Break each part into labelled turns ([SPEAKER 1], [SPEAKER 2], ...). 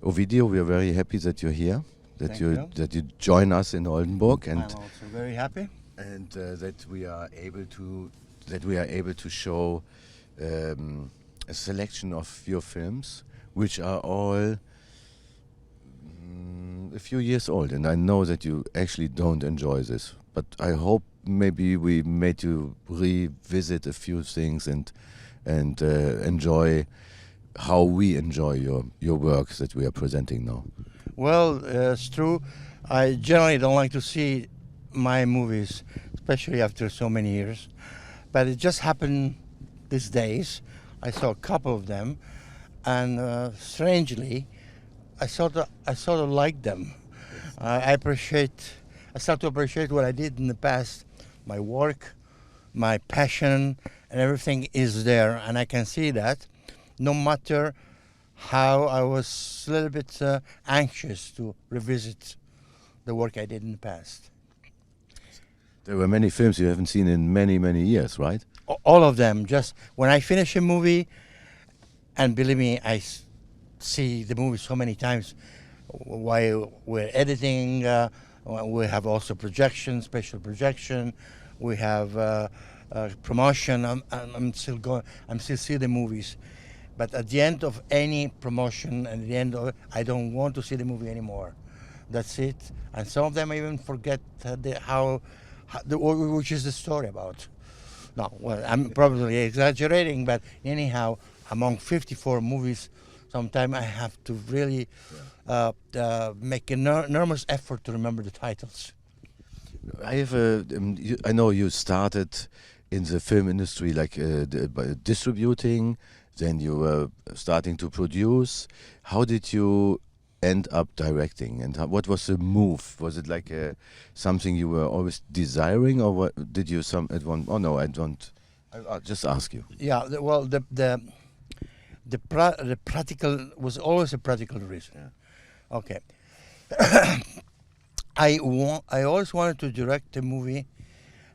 [SPEAKER 1] Ovidio, we are very happy that you're here,
[SPEAKER 2] Thank you.
[SPEAKER 1] that you join us in Oldenburg,
[SPEAKER 2] I'm
[SPEAKER 1] and
[SPEAKER 2] also very happy.
[SPEAKER 1] that we are able to show a selection of your films, which are all a few years old. And I know that you actually don't enjoy this, but I hope maybe we made you revisit a few things and enjoy how we enjoy your work that we are presenting now.
[SPEAKER 2] Well, it's true. I generally don't like to see my movies, especially after so many years. But it just happened these days. I saw a couple of them, and strangely, I sort of like them. I start to appreciate what I did in the past. My work, my passion, and everything is there, and I can see that. No matter how I was a little bit anxious to revisit the work I did in the past.
[SPEAKER 1] There were many films you haven't seen in many, many years, right?
[SPEAKER 2] All of them. Just when I finish a movie, and believe me, I see the movie so many times while we're editing. We have also projection, special projection. We have promotion. I'm still going. I'm still see the movies. But at the end of any promotion, and at the end of it, I don't want to see the movie anymore. That's it. And some of them I even forget which is the story about. No, well, I'm probably exaggerating, but anyhow, among 54 movies, sometimes I have to really make an enormous effort to remember the titles.
[SPEAKER 1] I know you started in the film industry by distributing. Then you were starting to produce. How did you end up directing, and what was the move? Was it like something you were always desiring, or what did you at one? Oh no, I don't. I'll just ask you.
[SPEAKER 2] Yeah, the practical was always a practical reason. Yeah. Okay. I always wanted to direct a movie,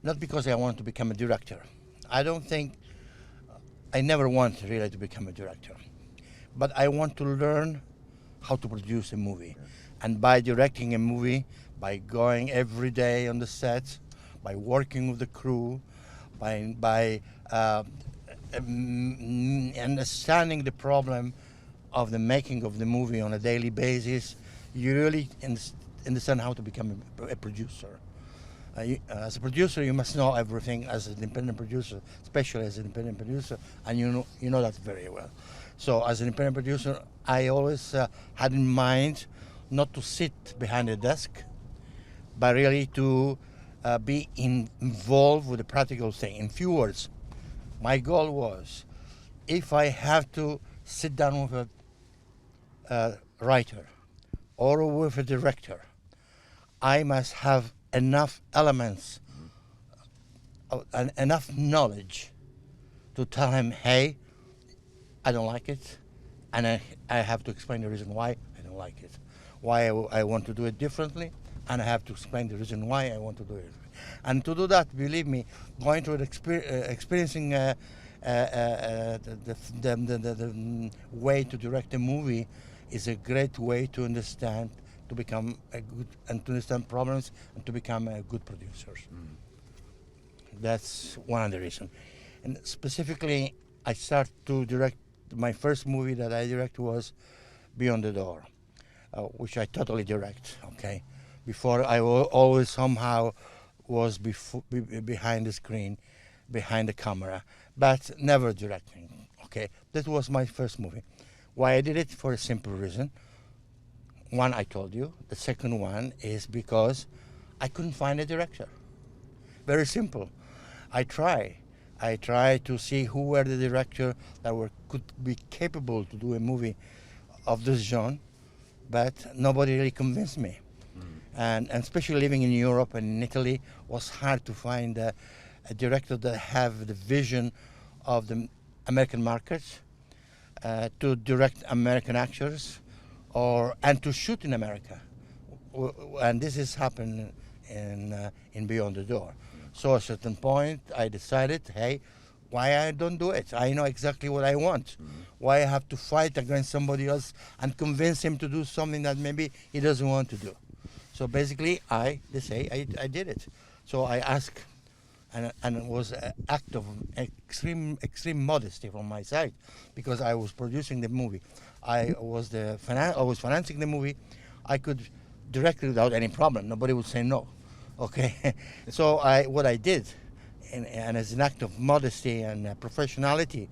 [SPEAKER 2] not because I wanted to become a director. I never want really to become a director, but I want to learn how to produce a movie. Yeah. And by directing a movie, by going every day on the set, by working with the crew, by understanding the problem of the making of the movie on a daily basis, you really understand how to become a producer. As a producer, you must know everything as an independent producer, especially as an independent producer, and you know that very well. So as an independent producer, I always had in mind not to sit behind a desk, but really to be involved with the practical thing. In few words, my goal was, if I have to sit down with a writer or with a director, I must have enough elements, enough knowledge to tell him, hey, I don't like it, and I have to explain the reason why I don't like it, why I want to do it differently, and I have to explain the reason why I want to do it. And to do that, believe me, going through experiencing the way to direct a movie is a great way to understand, to become to understand problems, and to become a good producer. That's one of the reasons. And specifically, I started to direct. My first movie that I directed was Beyond the Door, which I totally direct. Okay, before I always somehow was behind the screen, behind the camera, but never directing. Okay, that was my first movie. Why I did it? For a simple reason. One, I told you. The second one is because I couldn't find a director. Very simple. I tried to see who were the directors that could be capable to do a movie of this genre, but nobody really convinced me. And especially living in Europe and in Italy, was hard to find a director that have the vision of the American market, to direct American actors, and to shoot in America. And this has happened in Beyond the Door. So at a certain point, I decided, hey, why I don't do it? I know exactly what I want. Why I have to fight against somebody else and convince him to do something that maybe he doesn't want to do? So basically, I did it. So I asked, and it was an act of extreme modesty from my side, because I was producing the movie. I was financing the movie. I could direct it without any problem. Nobody would say no. Okay, so what I did, and as an act of modesty and professionality,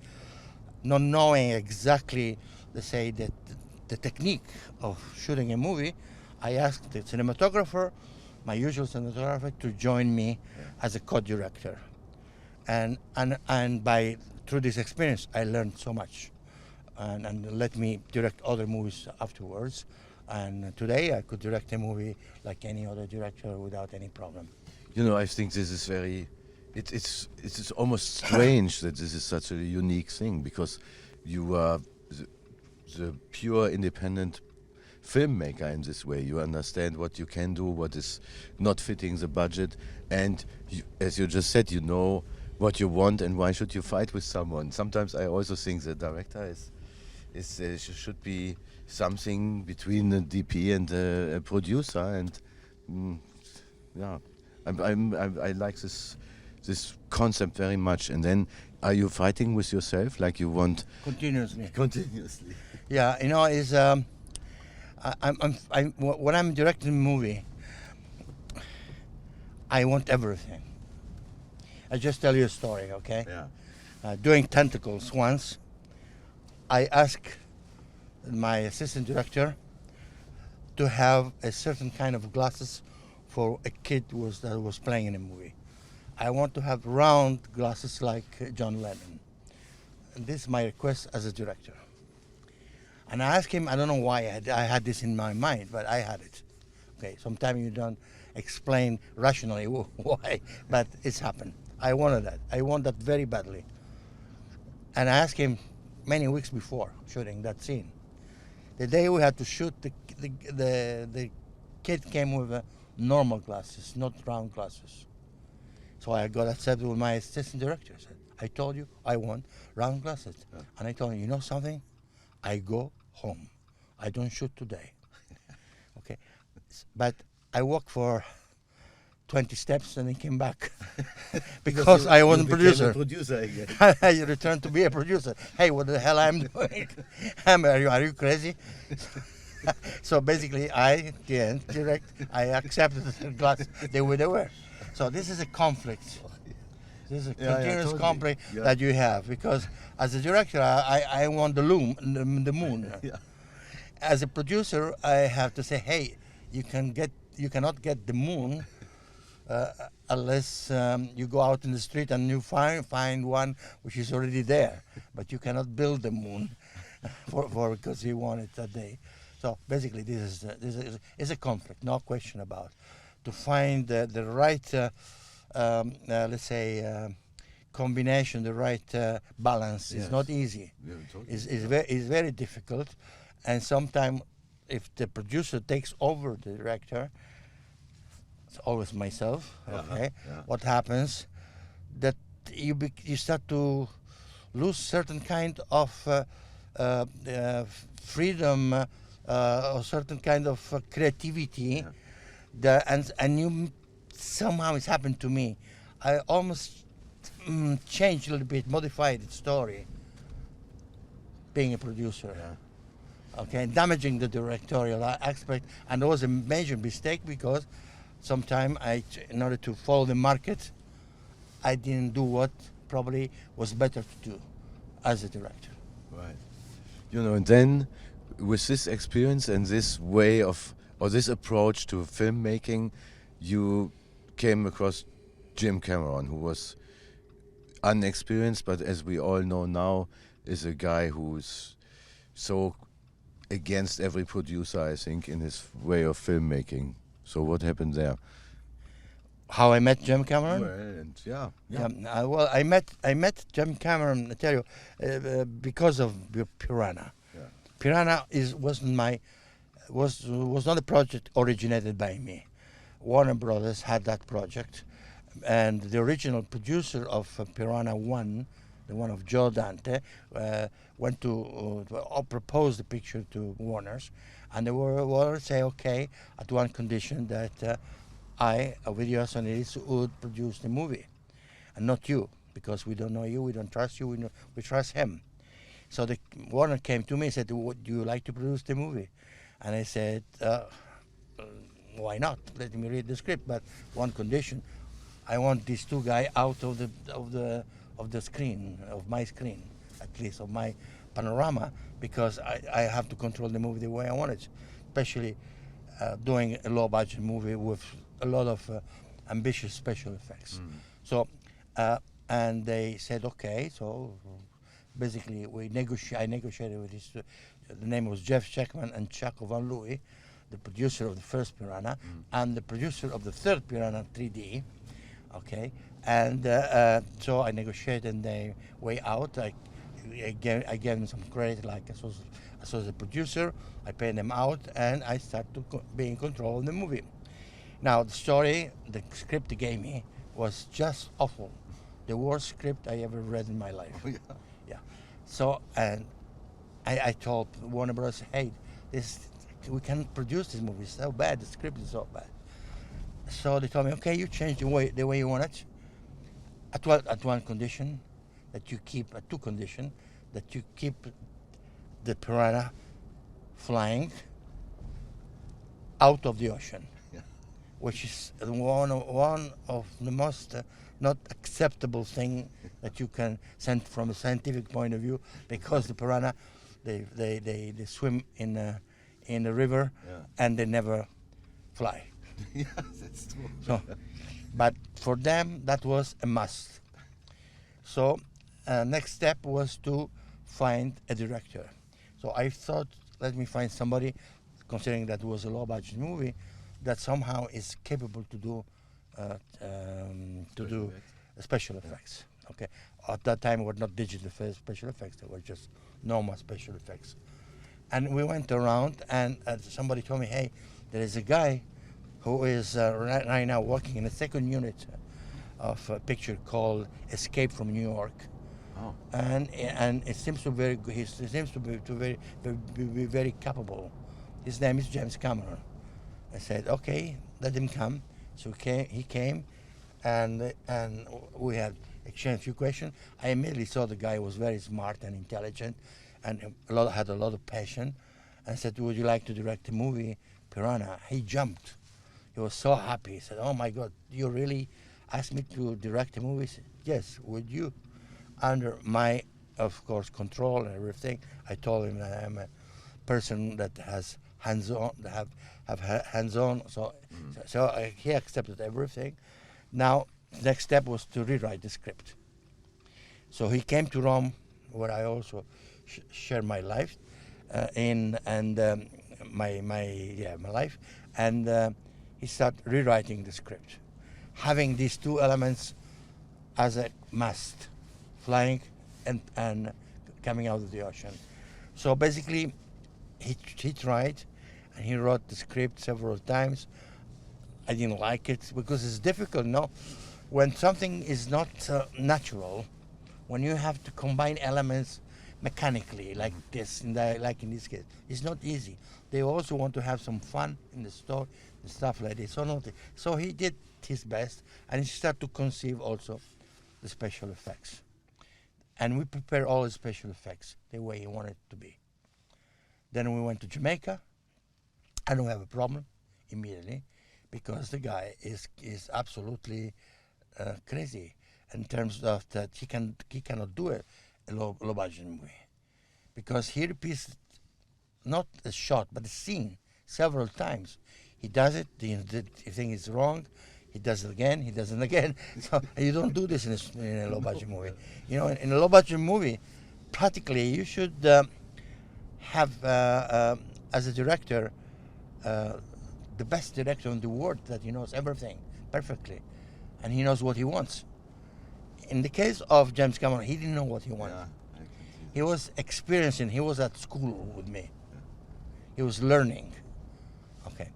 [SPEAKER 2] not knowing exactly, let's say, the technique of shooting a movie, I asked the cinematographer, my usual cinematographer, to join me as a co-director, and through this experience, I learned so much, and let me direct other movies afterwards. And today I could direct a movie like any other director without any problem.
[SPEAKER 1] You know, I think this is very. It's almost strange that this is such a unique thing, because you are the pure independent filmmaker in this way. You understand what you can do, what is not fitting the budget, and you, as you just said, you know what you want, and why should you fight with someone? Sometimes I also think the director should be something between the DP and a producer, and yeah, I like this concept very much. And then, are you fighting with yourself, like you want
[SPEAKER 2] Continuously.
[SPEAKER 1] continuously?
[SPEAKER 2] Yeah, you know, when I'm directing a movie, I want everything. I just tell you a story, okay?
[SPEAKER 1] Yeah.
[SPEAKER 2] Doing Tentacles once, I asked my assistant director to have a certain kind of glasses for a kid that was playing in a movie. I want to have round glasses like John Lennon. And this is my request as a director. And I asked him, I don't know why I had this in my mind, but I had it. Okay, sometimes you don't explain rationally why, but it's happened. I wanted that. I want that very badly. And I asked him many weeks before shooting that scene. The day we had to shoot, the kid came with normal glasses, not round glasses. So I got upset with my assistant director. I said, I told you I want round glasses. Yeah. And I told him, you know something? I go home. I don't shoot today. Okay. But I walked for 20 steps and then came back because I wasn't producer.
[SPEAKER 1] A producer again.
[SPEAKER 2] I returned to be a producer. Hey, what the hell I'm doing? Are you crazy? So basically, I didn't direct. I accepted the glass. They were. So this is a conflict. This is a continuous
[SPEAKER 1] totally.
[SPEAKER 2] conflict that you have, because as a director, I want the moon.
[SPEAKER 1] Yeah.
[SPEAKER 2] As a producer, I have to say, hey, you cannot get the moon unless you go out in the street and you find one which is already there. But you cannot build the moon for because you want it that day. So basically, this is a conflict, no question about. To find the right, let's say, combination, the right balance is not easy.
[SPEAKER 1] Yeah, totally.
[SPEAKER 2] It's very difficult, and sometimes if the producer takes over the director, it's always myself. Okay, what happens that you start to lose certain kind of freedom or certain kind of creativity. And you somehow it's happened to me. I almost changed a little bit, modified the story. Being a producer, okay, damaging the directorial aspect, and it was a major mistake because sometimes in order to follow the market, I didn't do what probably was better to do as a director.
[SPEAKER 1] Right. You know, and then with this experience and this way of, or this approach to filmmaking, you came across Jim Cameron, who was unexperienced, but as we all know now, is a guy who's so against every producer, I think, in his way of filmmaking. So what happened there?
[SPEAKER 2] How I met Jim Cameron?
[SPEAKER 1] Well, and
[SPEAKER 2] well, I met Jim Cameron, I tell you, because of Piranha.
[SPEAKER 1] Yeah.
[SPEAKER 2] Piranha was not a project originated by me. Warner Brothers had that project, and the original producer of Piranha 1 the one of Joe Dante, went to propose the picture to Warner's, and the Warner say okay at one condition that I, Ovidio Assonitis, would produce the movie, and not you, because we don't know you, we don't trust you, we trust him. So the Warner came to me and said, "Do you like to produce the movie?" And I said, "Why not? Let me read the script, but one condition: I want these two guys out of the screen, of my screen, at least of my panorama, because I have to control the movie the way I want it, especially doing a low-budget movie with a lot of ambitious special effects." So, and they said, "Okay." So basically, I negotiated with this. The name was Jeff Checkman and Chaco Van Louis, the producer of the first Piranha and the producer of the third Piranha 3D. Okay, and so I negotiated, and they way out. I gave them some credit, like I was the producer. I paid them out, and I started to be in control of the movie. Now the story, the script they gave me was just awful, the worst script I ever read in my life.
[SPEAKER 1] Oh, yeah.
[SPEAKER 2] Yeah. So, and I told Warner Bros., "Hey, we can't produce this movie. It's so bad. The script is so bad." So they told me, "Okay, you change the way you want it. At one condition, that you keep at two conditions, that you keep the Piranha flying out of the ocean."
[SPEAKER 1] Yeah.
[SPEAKER 2] Which is one of the most not acceptable thing that you can send from a scientific point of view, because the Piranha, they swim in the river,
[SPEAKER 1] Yeah.
[SPEAKER 2] and they never fly.
[SPEAKER 1] Yeah, that's true.
[SPEAKER 2] So, but for them that was a must. So next step was to find a director. So I thought, let me find somebody, considering that it was a low budget movie, that somehow is capable to do special effects. Okay, at that time it was not digital special effects; they were just normal special effects. And we went around, and somebody told me, "Hey, there is a guy who is right now working in the second unit of a picture called Escape from New York."
[SPEAKER 1] Oh.
[SPEAKER 2] And it seems to be he seems to be very capable. His name is James Cameron. I said, "Okay, let him come." So he came, and we had exchanged a few questions. I immediately saw the guy was very smart and intelligent, and had a lot of passion. I said, "Would you like to direct the movie Piranha?" He jumped. He was so happy. He said, "Oh my God, you really asked me to direct a movie?" I said, "Yes, would you?" Under my, of course, control and everything. I told him that I'm a person that has hands-on, have hands-on. So he accepted everything. Now, next step was to rewrite the script. So he came to Rome, where I also share my life, my life, and he started rewriting the script, having these two elements as a must: flying and coming out of the ocean. So basically, he tried, and he wrote the script several times. I didn't like it because it's difficult, no? When something is not natural, when you have to combine elements mechanically, like this, like in this case, it's not easy. They also want to have some fun in the story and stuff like this. So he did his best, and he started to conceive also the special effects. And we prepared all the special effects the way he wanted it to be. Then we went to Jamaica, and we have a problem immediately, because the guy is absolutely crazy in terms of that he cannot do a low budget movie, because he repeats not a shot but a scene several times. He does it, the thing is wrong, he does it again, he does it again. So you don't do this in a low budget movie. You know, in a low budget movie, practically you should have as a director the best director in the world, that he knows everything perfectly, and he knows what he wants. In the case of James Cameron, he didn't know what he wanted.
[SPEAKER 1] Yeah,
[SPEAKER 2] he was experiencing. He was at school with me. Yeah. He was learning. Okay,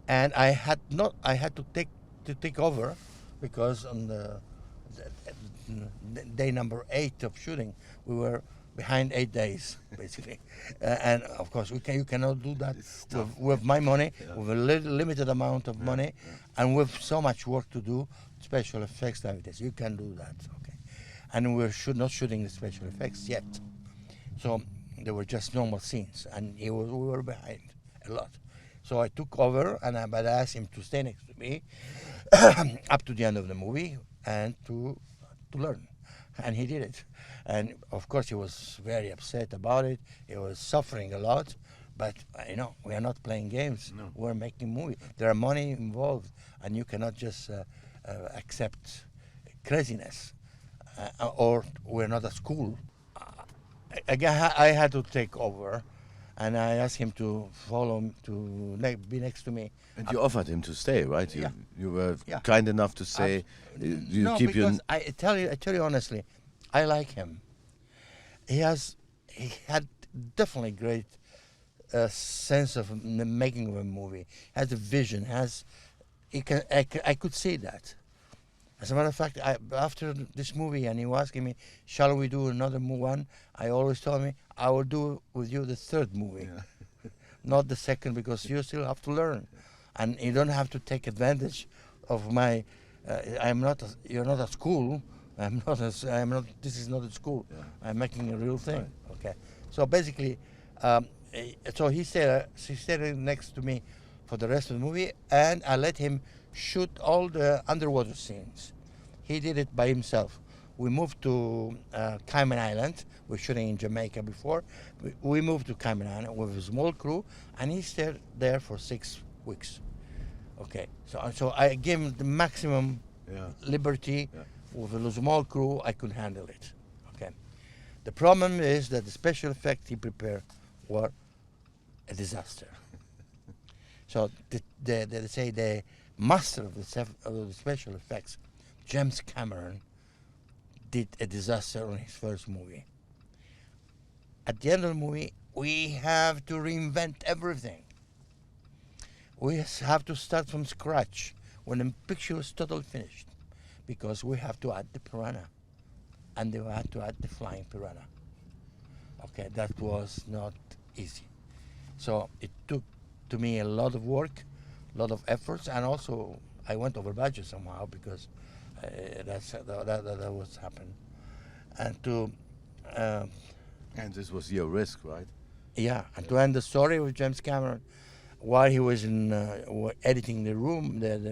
[SPEAKER 2] and I had to take over, because on day number 8 of shooting, we were behind 8 days, basically. And of course, you cannot do that with my money, with a limited amount of money, and with so much work to do, special effects nowadays. You can do that, okay? And we're not shooting the special effects yet. So they were just normal scenes, and we were behind a lot. So I took over, but I asked him to stay next to me up to the end of the movie and to learn. And he did it. And of course, he was very upset about it. He was suffering a lot. But, we are not playing games. No. We're making movies. There are money involved, and you cannot just accept craziness. Or we're not at school. Again, I had to take over. And I asked him to follow, to be next to me.
[SPEAKER 1] And you offered him to stay, right? You were kind enough to say,
[SPEAKER 2] because I tell you honestly, I like him. He had definitely great sense of the making of a movie. Has a vision. I could see that. As a matter of fact, after this movie, and he was asking me, shall we do another one? I always told me, I will do with you the third movie, not the second, because you still have to learn. And you don't have to take advantage of my, you're not at school, this is not a school. I'm making a real thing, okay? So basically, so he stayed next to me for the rest of the movie, and I let him shoot all the underwater scenes. He did it by himself. We moved to Cayman Island. We were shooting in Jamaica before. We moved to Cayman Island with a small crew, and he stayed there for 6 weeks. Okay, so I gave him the maximum liberty. With a small crew, I could handle it. Okay. The problem is that the special effects he prepared were a disaster. So they say the master of the special effects, James Cameron, did a disaster on his first movie. At the end of the movie, we have to reinvent everything. We have to start from scratch when the picture is totally finished, because we have to add the piranha, and they had to add the flying piranha. Okay, that was not easy. So it took to me a lot of work, a lot of efforts, and also I went over budget somehow, because that was happened.
[SPEAKER 1] And this was your risk, right?
[SPEAKER 2] Yeah, and to end the story with James Cameron, while he was in editing the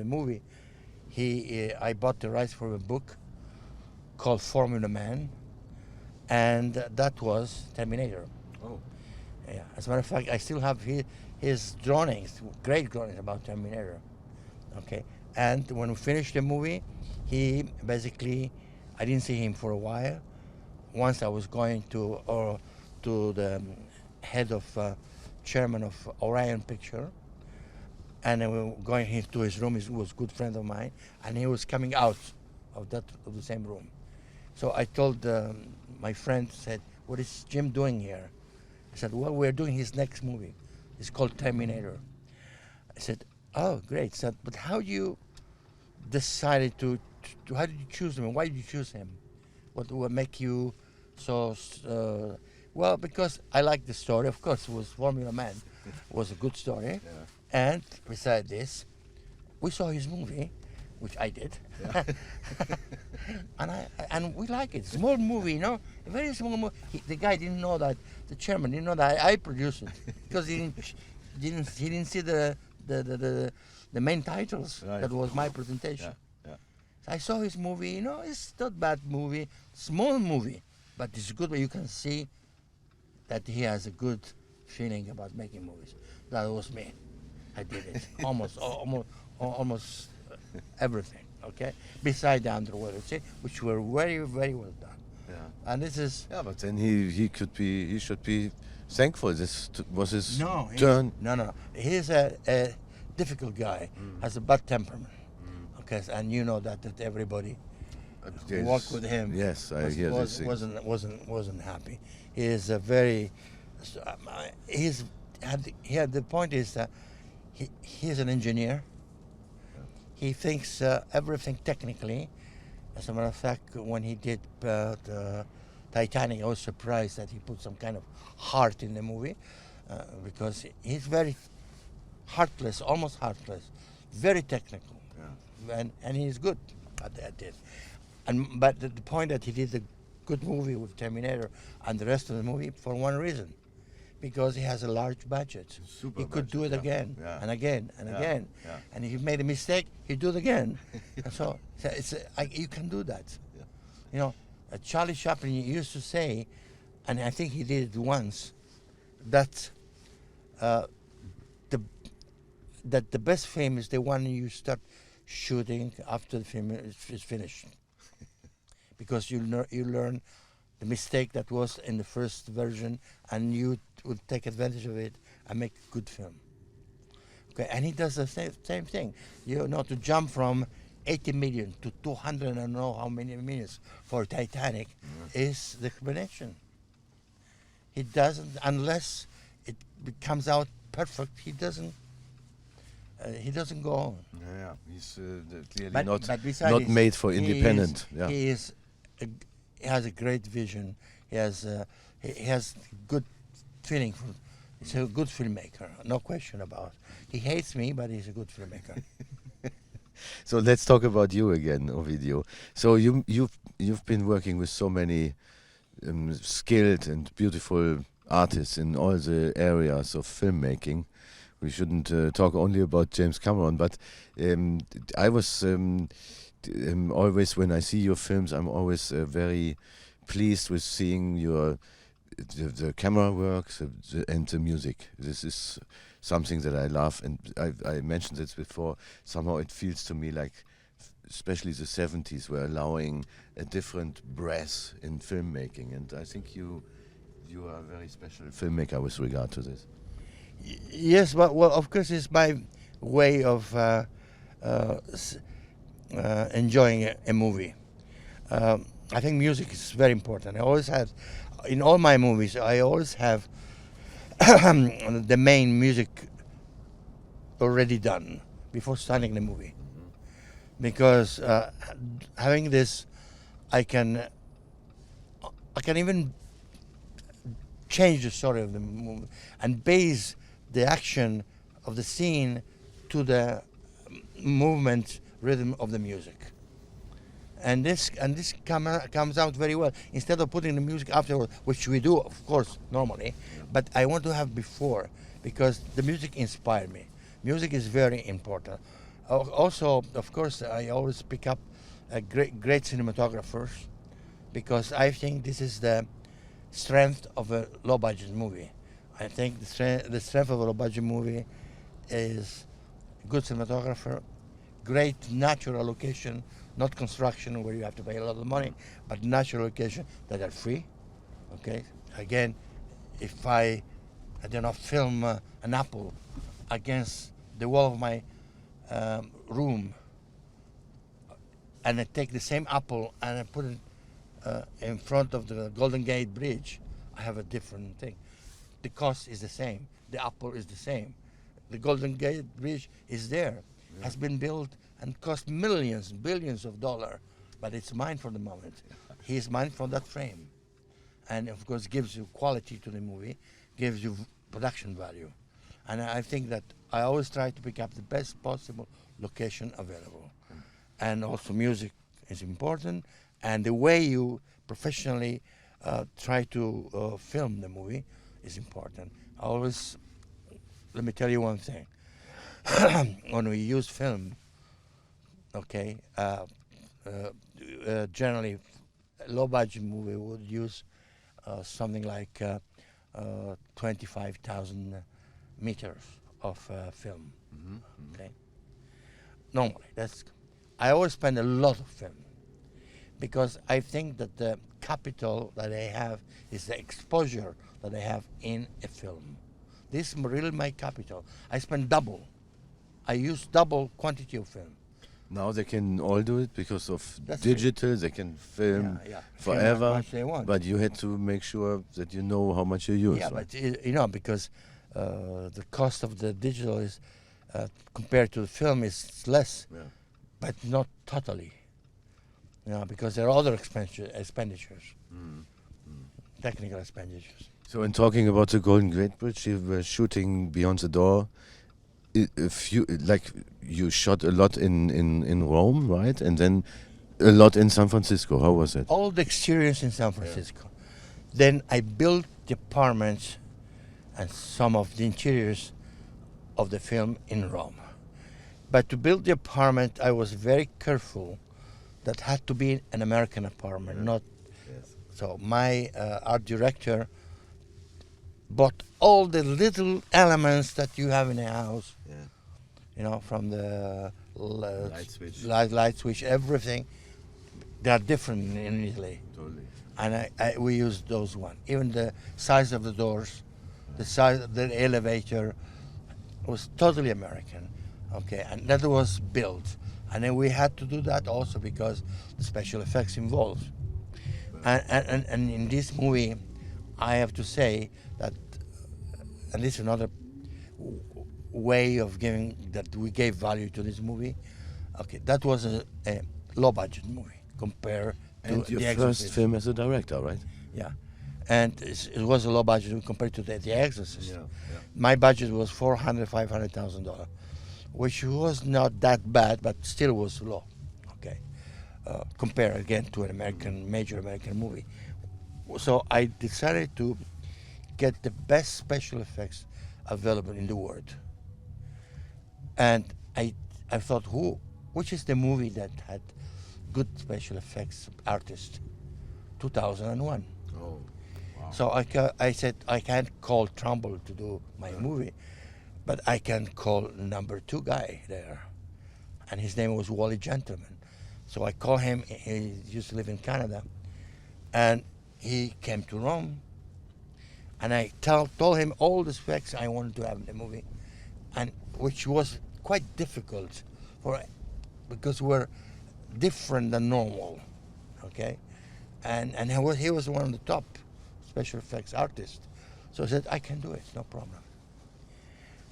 [SPEAKER 2] movie, I bought the rights for a book called Formula Man, and that was Terminator.
[SPEAKER 1] Oh.
[SPEAKER 2] Yeah, as a matter of fact, I still have his drawings, great drawings about Terminator. Okay, and when we finished the movie, he basically, I didn't see him for a while. Once I was going to the head of chairman of Orion Picture, and we were going to his room. He was a good friend of mine, and he was coming out of the same room. So I told my friend, said, "What is Jim doing here?" I said, "Well, we're doing his next movie. It's called Terminator." I said, "Oh, great." I said, "But how you decided to how did you choose him? And why did you choose him? What would make you so?" Well, because I liked the story. Of course, it was Formula Man. It was a good story. Yeah. And beside this, we saw his movie, which I did. Yeah. and we like it. Small movie, a very small movie. The guy didn't know that, the chairman didn't know that I produced it, because he didn't see the main titles. Right. That was my presentation. Yeah. Yeah. So I saw his movie. It's not bad movie, small movie, but it's good. Where you can see that he has a good feeling about making movies. That was me. I did it almost everything. Okay, beside the underwater scene, which were very, very well done. Yeah. And this is.
[SPEAKER 1] Yeah, but then he should be thankful. This was his turn.
[SPEAKER 2] No. He's a difficult guy. Has a bad temperament. Okay, and you know that everybody who worked with him.
[SPEAKER 1] Yes, I hear this.
[SPEAKER 2] Wasn't happy. He is a very. The point is that he's an engineer. He thinks everything technically, As a matter of fact, when he did the Titanic, I was surprised that he put some kind of heart in the movie because he's very heartless, almost heartless, very technical, and he's good at it. But the point that he did a good movie with Terminator and the rest of the movie for one reason, because he has a large budget.
[SPEAKER 1] Super
[SPEAKER 2] he could
[SPEAKER 1] budget,
[SPEAKER 2] do it
[SPEAKER 1] yeah.
[SPEAKER 2] again
[SPEAKER 1] Yeah.
[SPEAKER 2] and again and
[SPEAKER 1] Yeah.
[SPEAKER 2] again.
[SPEAKER 1] Yeah.
[SPEAKER 2] And if he made a mistake, he'd do it again. And so you can do that.
[SPEAKER 1] Yeah.
[SPEAKER 2] You know, Charlie Chaplin used to say, and I think he did it once, that the best film is the one you start shooting after the film is finished, because you learn the mistake that was in the first version, and you would take advantage of it and make a good film. Okay, and he does the same thing. You know, to jump from 80 million to 200 and I don't know how many millions for Titanic is the combination. He doesn't, unless it comes out perfect, he doesn't go on.
[SPEAKER 1] Yeah, he's clearly
[SPEAKER 2] But
[SPEAKER 1] not
[SPEAKER 2] besides,
[SPEAKER 1] made for independent.
[SPEAKER 2] He has a great vision. He has good feeling. He's a good filmmaker, no question about it. He hates me, but he's a good filmmaker.
[SPEAKER 1] So let's talk about you again, Ovidio. So you've been working with so many skilled and beautiful artists in all the areas of filmmaking. We shouldn't talk only about James Cameron, but I was always, when I see your films, I'm always very pleased with seeing the camera work and the music. This is something that I love, and I mentioned this before. Somehow it feels to me like, especially the 70s, were allowing a different breath in filmmaking, and I think you are a very special filmmaker with regard to this.
[SPEAKER 2] Yes, but well, of course, it's my way of enjoying a movie. I think music is very important. I always have, in all my movies, I always have the main music already done before starting the movie, because having this, I can even change the story of the movie and base the action of the scene to the movement rhythm of the music, and this comes out very well. Instead of putting the music afterward, which we do, of course, normally, but I want to have before, because the music inspired me. Music is very important. Also, of course, I always pick up great cinematographers, because I think this is the strength of a low-budget movie. I think the strength of a low-budget movie is good cinematographer, great natural location, not construction where you have to pay a lot of money, but natural location that are free. Okay. Again, if I don't know, film an apple against the wall of my room, and I take the same apple and I put it in front of the Golden Gate Bridge, I have a different thing. The cost is the same. The apple is the same. The Golden Gate Bridge is there, has been built and cost millions, billions of dollars, but it's mine for the moment. He is mine for that frame. And of course gives you quality to the movie, gives you production value. And I think that I always try to pick up the best possible location available. And also music is important, and the way you professionally try to film the movie is important. Let me tell you one thing. When we use film, okay, generally a low-budget movie would use something like 25,000 meters of film. Okay. Normally, I always spend a lot of film, because I think that the capital that I have is the exposure that I have in a film. This is really my capital. I spend double. I use double quantity of film.
[SPEAKER 1] Now they can all do it because of
[SPEAKER 2] That's
[SPEAKER 1] digital. They can film
[SPEAKER 2] Film
[SPEAKER 1] forever,
[SPEAKER 2] how much they want.
[SPEAKER 1] but you had to make sure that you know how much you use.
[SPEAKER 2] Yeah,
[SPEAKER 1] right?
[SPEAKER 2] but because the cost of the digital is compared to the film is less,
[SPEAKER 1] Yeah.
[SPEAKER 2] but not totally. because there are other expenditures, technical expenditures.
[SPEAKER 1] So, in talking about the Golden Gate Bridge, you were shooting Beyond the Door. If you you shot a lot in Rome, right, and then a lot in San Francisco. How was it?
[SPEAKER 2] All the experience in San Francisco. Then I built the apartments and some of the interiors of the film in Rome. But to build the apartment, I was very careful that had to be an American apartment, not.
[SPEAKER 1] Yes.
[SPEAKER 2] So my art director bought all the little elements that you have in a house,
[SPEAKER 1] Yeah.
[SPEAKER 2] from the
[SPEAKER 1] Light switch.
[SPEAKER 2] light switch, everything. They are different in Italy.
[SPEAKER 1] Totally.
[SPEAKER 2] And we used those one. Even the size of the doors, the size of the elevator was totally American. Okay, and that was built. And then we had to do that also because the special effects involved. And in this movie, I have to say that, and this is another way of giving, that we gave value to this movie. Okay, that was a low budget movie compared to
[SPEAKER 1] And your
[SPEAKER 2] The
[SPEAKER 1] first
[SPEAKER 2] Exorcist.
[SPEAKER 1] film as a director, right?
[SPEAKER 2] Yeah, and it was a low budget compared to The Exorcist.
[SPEAKER 1] Yeah.
[SPEAKER 2] My budget was $500,000, which was not that bad, but still was low. Okay, compare again to an major American movie. So I decided to get the best special effects available in the world, and I thought, which is the movie that had good special effects artist? 2001.
[SPEAKER 1] Oh, wow.
[SPEAKER 2] So I said I can't call Trumbull to do my movie, but I can call number 2 guy there, and his name was Wally Gentleman. So I called him. He used to live in Canada, and he came to Rome, and I told him all the specs I wanted to have in the movie, and which was quite difficult because we're different than normal, okay, and he was one of the top special effects artists. So I said, I can do it, no problem.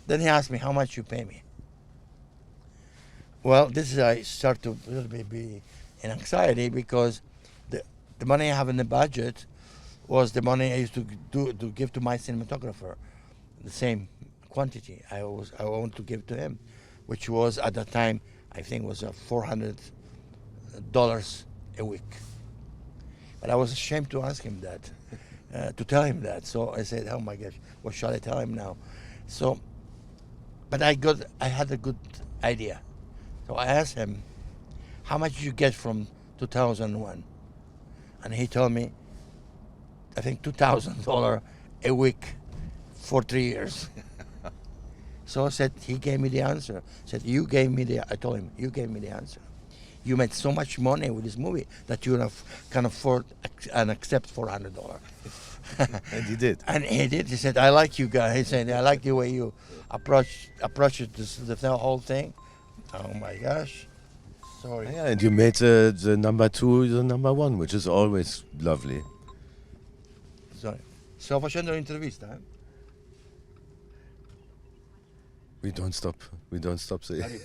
[SPEAKER 2] Then he asked me, how much you pay me? Well, this is, I start to a little bit be in anxiety because the money I have in the budget was the money I used to give to my cinematographer, the same quantity I wanted to give to him, which was at that time, I think was $400 a week. But I was ashamed to ask him that, to tell him that. So I said, oh my gosh, what shall I tell him now? So, but I had a good idea. So I asked him, how much did you get from 2001? And he told me, I think $2,000 a week for 3 years. So I said, he gave me the answer. I told him, you gave me the answer. You made so much money with this movie that you can afford and accept $400.
[SPEAKER 1] And he did.
[SPEAKER 2] And he did. He said, I like you guys. He said, I like the way you approach the whole thing. Oh my gosh. Sorry.
[SPEAKER 1] Yeah, and you made the number 2 the number 1, which is always lovely.
[SPEAKER 2] Sorry. Sto facendo l'intervista, eh?
[SPEAKER 1] We don't stop.
[SPEAKER 2] Sto facendo.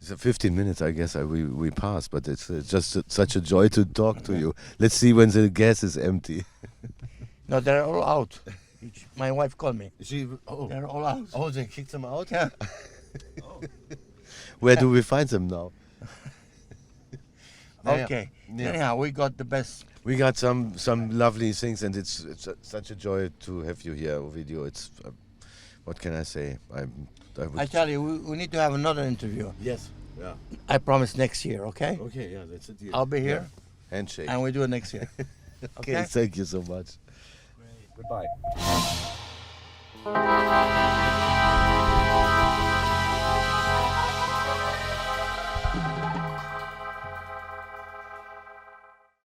[SPEAKER 1] So 15 minutes, I guess, we pass, but it's just such a joy to talk to you. Let's see when the gas is empty.
[SPEAKER 2] No, they're all out. My wife called me.
[SPEAKER 1] Oh,
[SPEAKER 2] They're all out.
[SPEAKER 1] oh, they kicked them out?
[SPEAKER 2] Yeah.
[SPEAKER 1] Where do we find them now?
[SPEAKER 2] Okay.
[SPEAKER 1] Yeah.
[SPEAKER 2] Anyhow, we got the best.
[SPEAKER 1] We got some lovely things, and it's such a joy to have you here, Ovidio. It's what can I say?
[SPEAKER 2] I tell you, we need to have another interview.
[SPEAKER 1] Yes. Yeah.
[SPEAKER 2] I promise next year, okay?
[SPEAKER 1] Okay. Yeah, that's a deal.
[SPEAKER 2] I'll be here,
[SPEAKER 1] Handshake.
[SPEAKER 2] and we do it next year.
[SPEAKER 1] Okay. Thank you so much.
[SPEAKER 3] Goodbye.